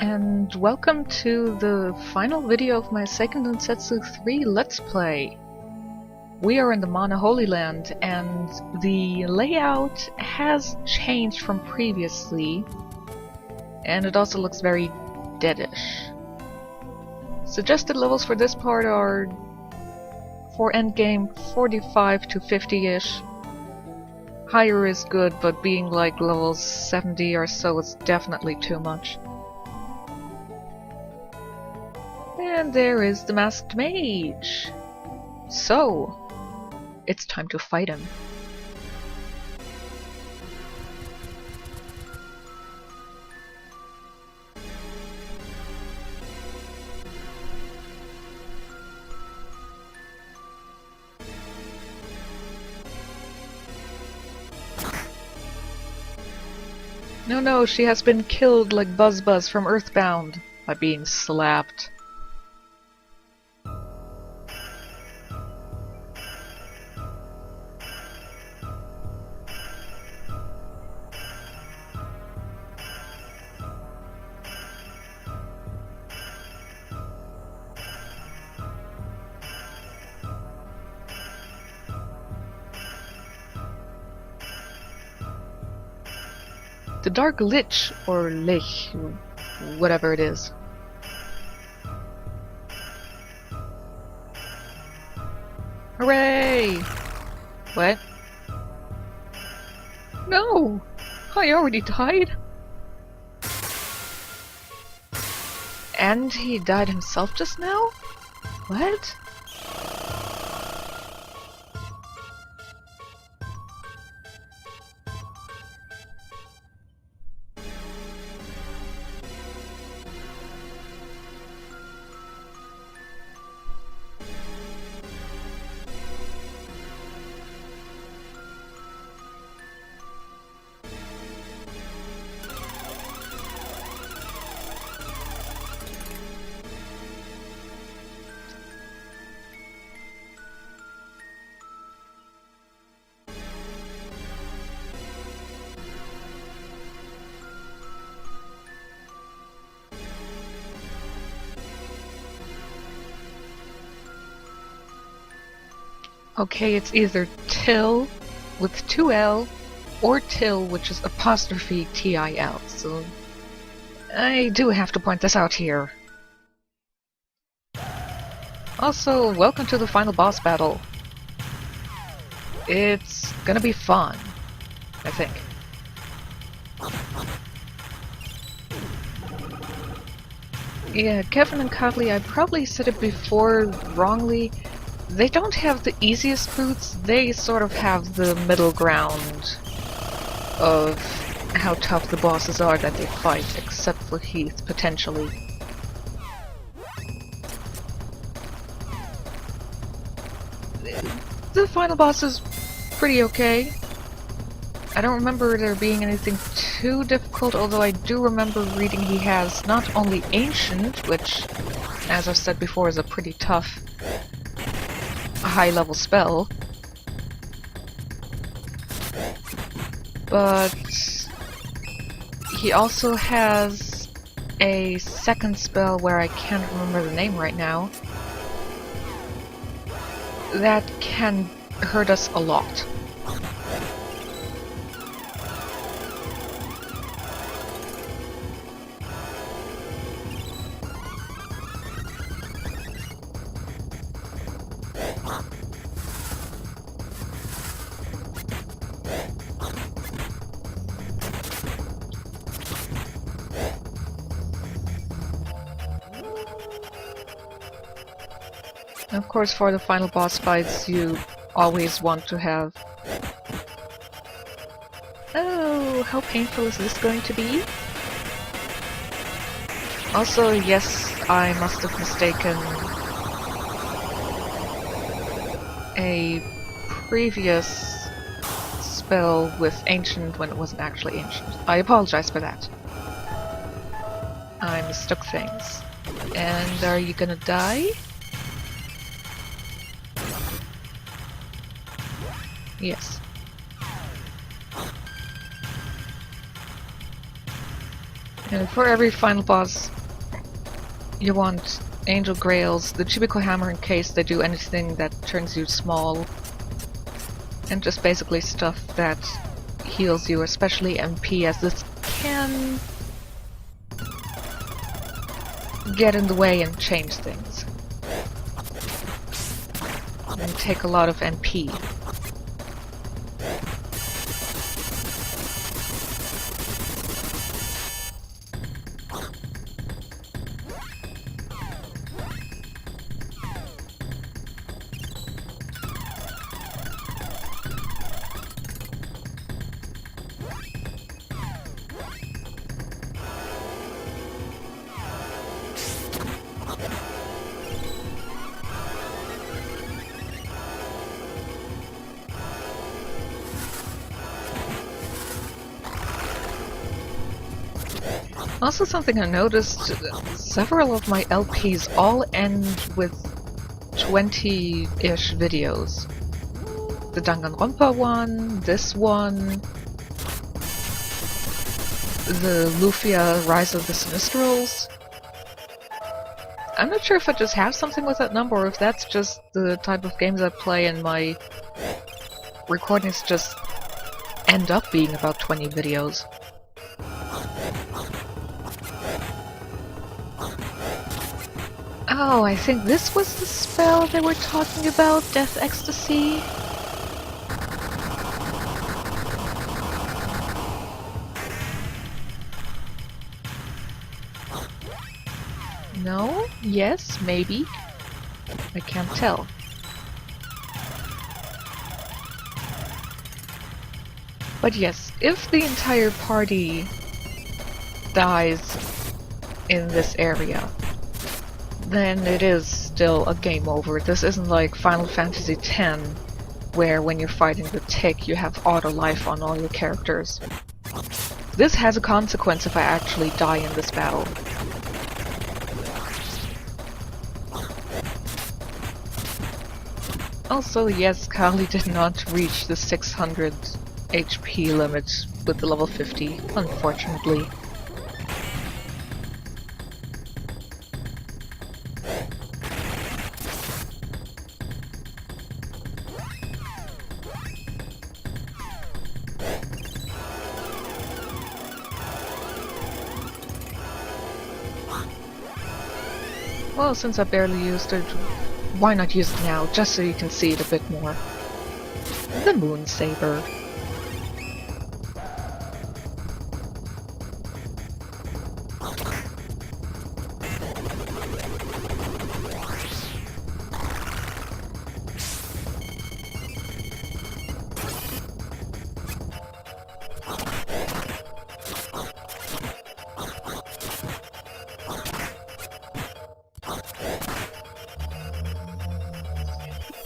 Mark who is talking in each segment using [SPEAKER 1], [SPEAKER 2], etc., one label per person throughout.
[SPEAKER 1] and welcome to the final video of my Seiken Densetsu 3 Let's Play. We are in the Mana Holy Land, and the layout has changed from previously, and it also looks very deadish. Suggested levels for this part are, for endgame, 45 to 50-ish. Higher is good, but being like level 70 or so is definitely too much. And there is the Masked Mage. So, it's time to fight him. No, she has been killed like Buzz from Earthbound by being slapped. The Dark Lich, or Lich, whatever it is. Hooray! What? No! I already died? And he died himself just now? What? Okay, it's either Till with 2L or Till, which is apostrophe T-I-L, so I do have to point this out here. Also, welcome to the final boss battle. It's gonna be fun, I think. Yeah, Kevin and Carly, I probably said it before wrongly. They don't have the easiest boots, they sort of have the middle ground of how tough the bosses are that they fight, except for Heath, potentially. The final boss is pretty okay. I don't remember there being anything too difficult, although I do remember reading he has not only Ancient, which, as I've said before, is a pretty tough high-level spell, but he also has a second spell where I can't remember the name right now that can hurt us a lot. Of course, for the final boss fights, you always want to have... Oh, how painful is this going to be? Also, yes, I must have mistaken a previous spell with Ancient when it wasn't actually Ancient. I apologize for that. I mistook things. And are you gonna die? Yes. And for every final boss, you want Angel Grails, the Chibico Hammer in case they do anything that turns you small, and just basically stuff that heals you, especially MP, as this can get in the way and change things. And take a lot of MP. Also, something I noticed, several of my LPs all end with 20-ish videos. The Danganronpa one, this one, the Lufia Rise of the Sinistrals. I'm not sure if I just have something with that number or if that's just the type of games I play and my recordings just end up being about 20 videos. Oh, I think this was the spell they were talking about, Death Ecstasy. No? Yes? Maybe? I can't tell. But yes, if the entire party dies in this area, then it is still a game over. This isn't like Final Fantasy X, where when you're fighting the tick, you have auto life on all your characters. This has a consequence if I actually die in this battle. Also, yes, Kali did not reach the 600 HP limit with the level 50, unfortunately. Well, since I barely used it, why not use it now, just so you can see it a bit more. The Moon Saber.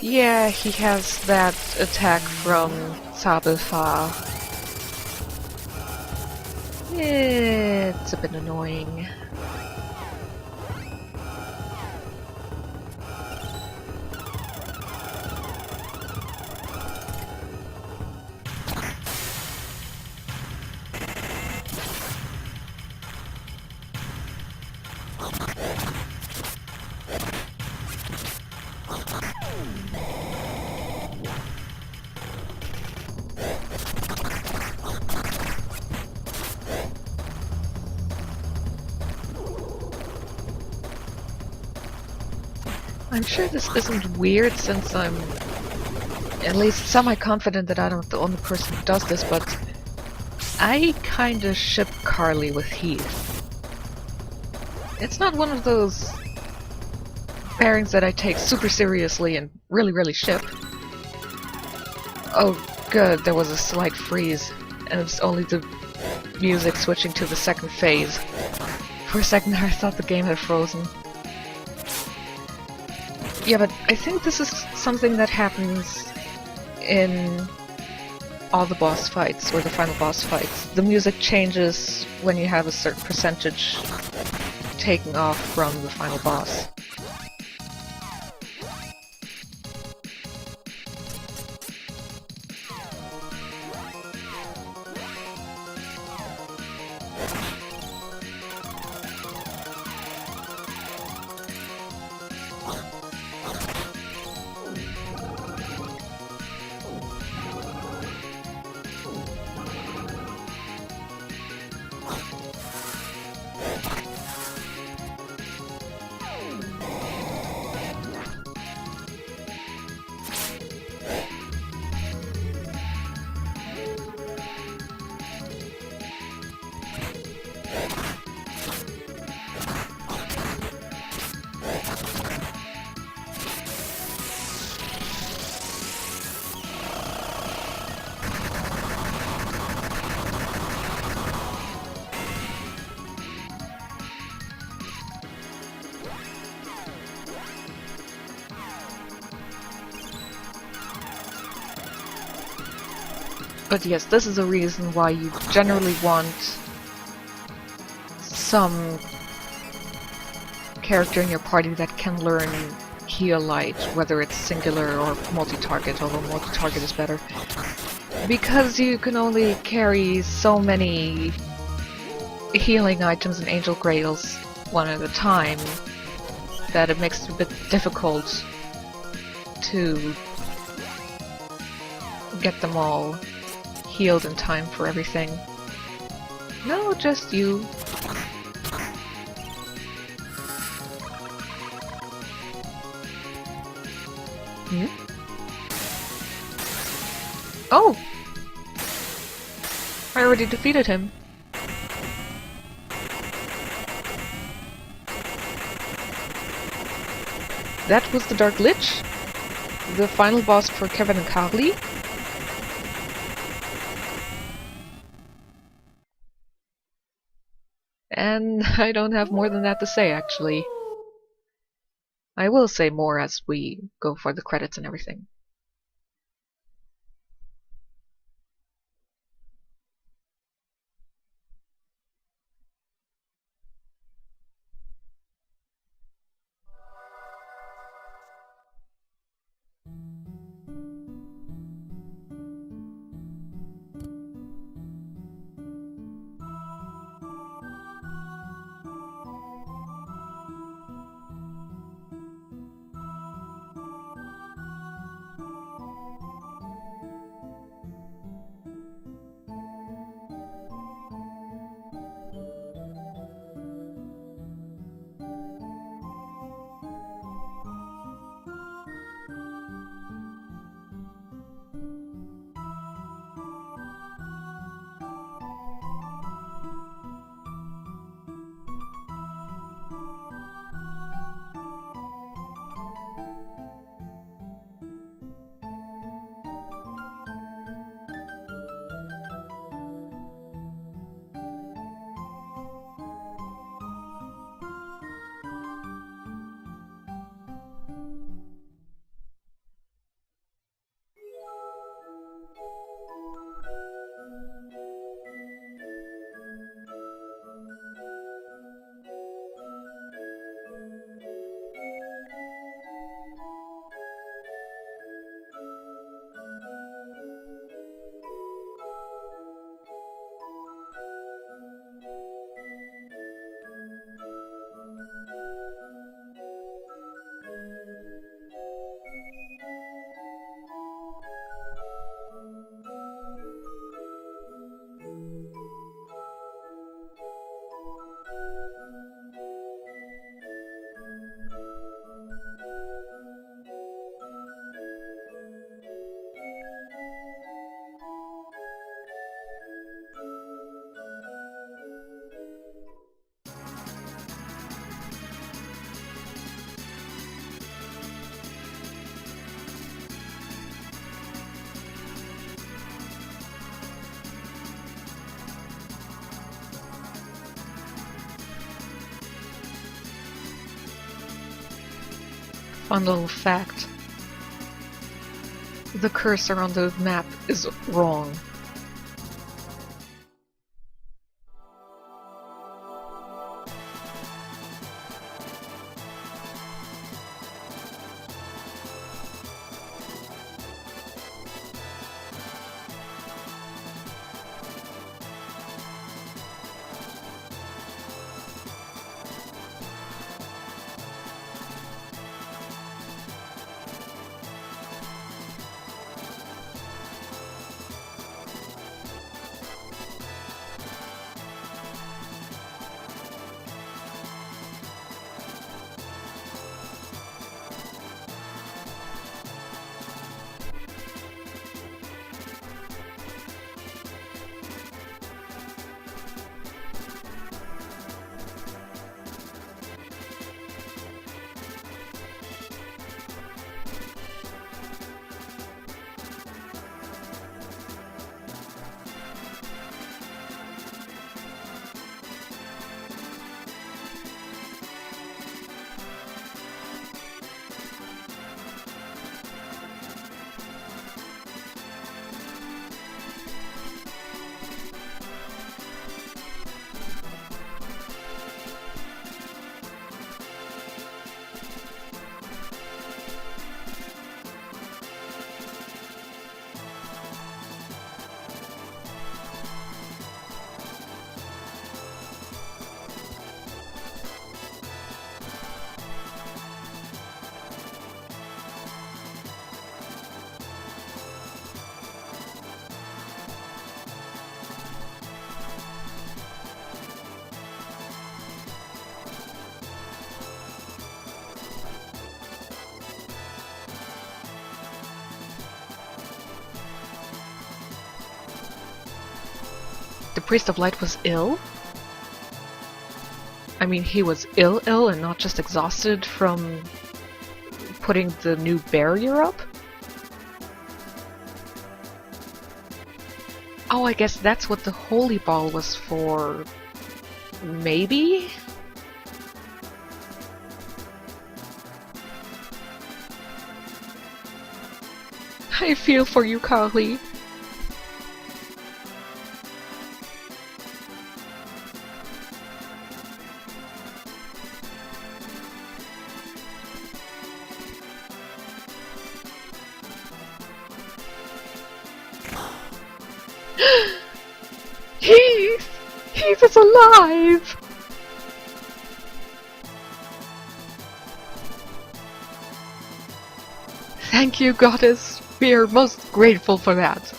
[SPEAKER 1] Yeah, he has that attack from Sabelfa. It's a bit annoying. I'm sure this isn't weird since I'm at least semi-confident that I'm not the only person who does this, but I kinda ship Carly with Heath. It's not one of those pairings that I take super seriously and really ship. Oh good, there was a slight freeze, and it's only the music switching to the second phase. For a second there I thought the game had frozen. Yeah, but I think this is something that happens in all the boss fights, or the final boss fights. The music changes when you have a certain percentage taken off from the final boss. But yes, this is a reason why you generally want some character in your party that can learn Heal Light, whether it's singular or multi-target, although multi-target is better. Because you can only carry so many healing items and Angel Grails one at a time, that it makes it a bit difficult to get them all healed in time for everything. No, just you. Hmm? Oh! I already defeated him. That was the Dark Lich, the final boss for Heath and Karl. And I don't have more than that to say, actually. I will say more as we go for the credits and everything. Fun little fact. The cursor on the map is wrong. Priest of Light was ill? I mean, he was ill and not just exhausted from putting the new barrier up? Oh, I guess that's what the Holy Ball was for. Maybe? I feel for you, Carly. Heath! Heath is alive! Thank you, Goddess. We are most grateful for that.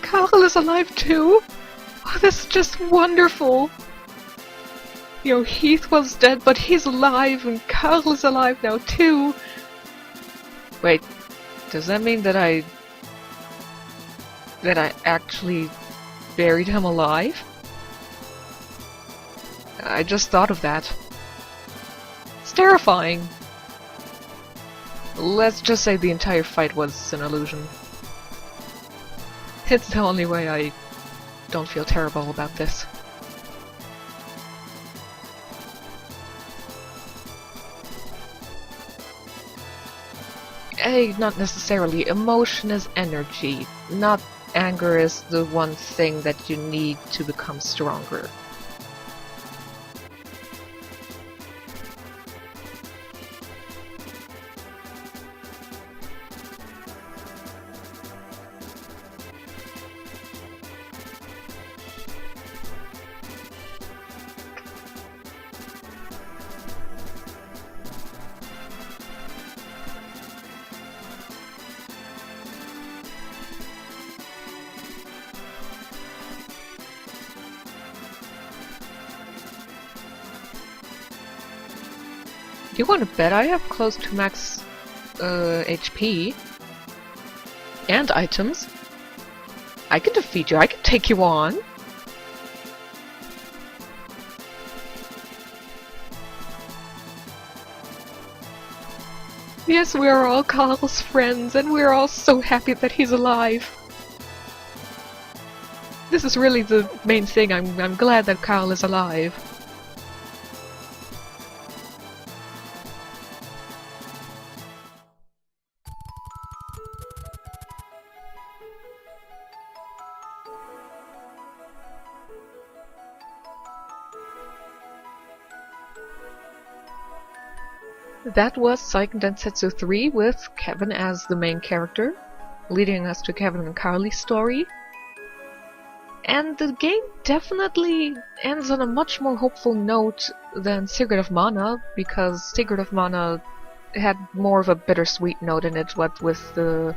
[SPEAKER 1] Karl is alive too? Oh, this is just wonderful! You know, Heath was dead, but he's alive, and Karl is alive now too! Wait, does that mean that I actually buried him alive? I just thought of that. It's terrifying! Let's just say the entire fight was an illusion. It's the only way I don't feel terrible about this. Not necessarily. Emotion is energy. Not anger is the one thing that you need to become stronger. You wanna bet I have close to max HP and items? I can defeat you, I can take you on! Yes, we are all Karl's friends, and we're all so happy that he's alive. This is really the main thing, I'm glad that Karl is alive. That was Seiken Densetsu 3 with Kevin as the main character, leading us to Kevin and Carly's story. And the game definitely ends on a much more hopeful note than Secret of Mana, because Secret of Mana had more of a bittersweet note in it, what with the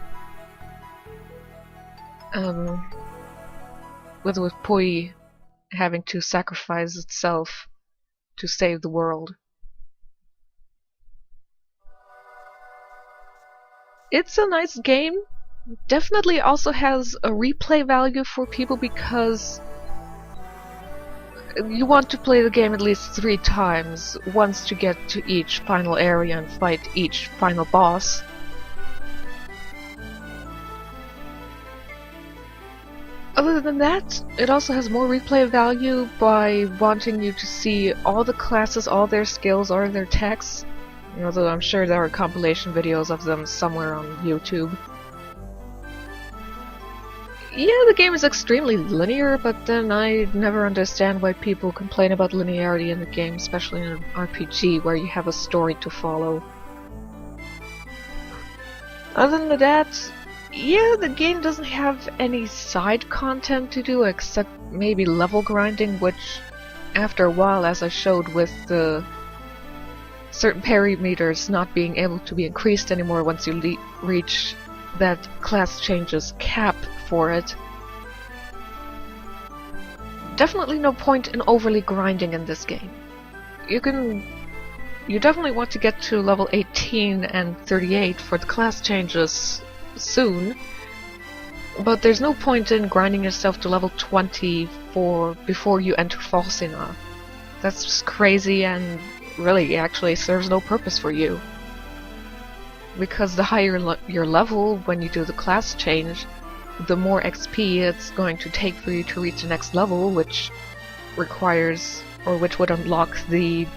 [SPEAKER 1] with Poi having to sacrifice itself to save the world. It's a nice game. Definitely also has a replay value for people because you want to play the game at least 3 times, once to get to each final area and fight each final boss. Other than that, it also has more replay value by wanting you to see all the classes, all their skills, all their texts. Although I'm sure there are compilation videos of them somewhere on YouTube. Yeah, the game is extremely linear, but then I never understand why people complain about linearity in the game, especially in an RPG where you have a story to follow. Other than that, yeah, the game doesn't have any side content to do except maybe level grinding, which after a while, as I showed with the certain parameters not being able to be increased anymore once you reach that class changes cap for it. Definitely no point in overly grinding in this game. You definitely want to get to level 18 and 38 for the class changes soon, but there's no point in grinding yourself to level 20 before you enter Falsina. That's just crazy and really actually serves no purpose for you. Because the higher your level when you do the class change, the more XP it's going to take for you to reach the next level, which requires, or which would unlock the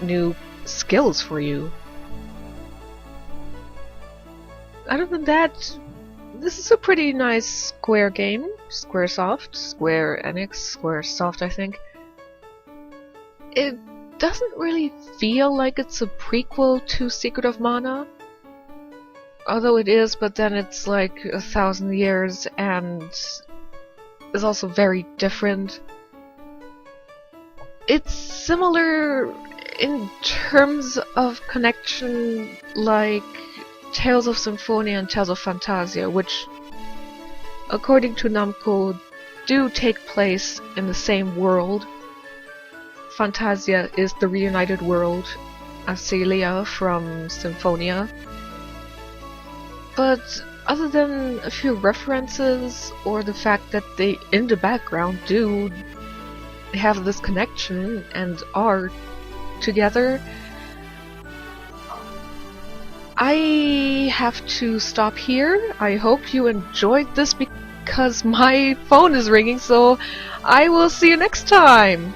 [SPEAKER 1] new skills for you. Other than that, this is a pretty nice Square game. Squaresoft, Square Enix, Squaresoft I think. It doesn't really feel like it's a prequel to Secret of Mana. Although it is, but then it's like 1,000 years and is also very different. It's similar in terms of connection like Tales of Symphonia and Tales of Phantasia, which, according to Namco, do take place in the same world. Phantasia is the reunited world of Celia from Symphonia. But other than a few references, or the fact that they, in the background, do have this connection and are together, I have to stop here. I hope you enjoyed this because my phone is ringing, so I will see you next time!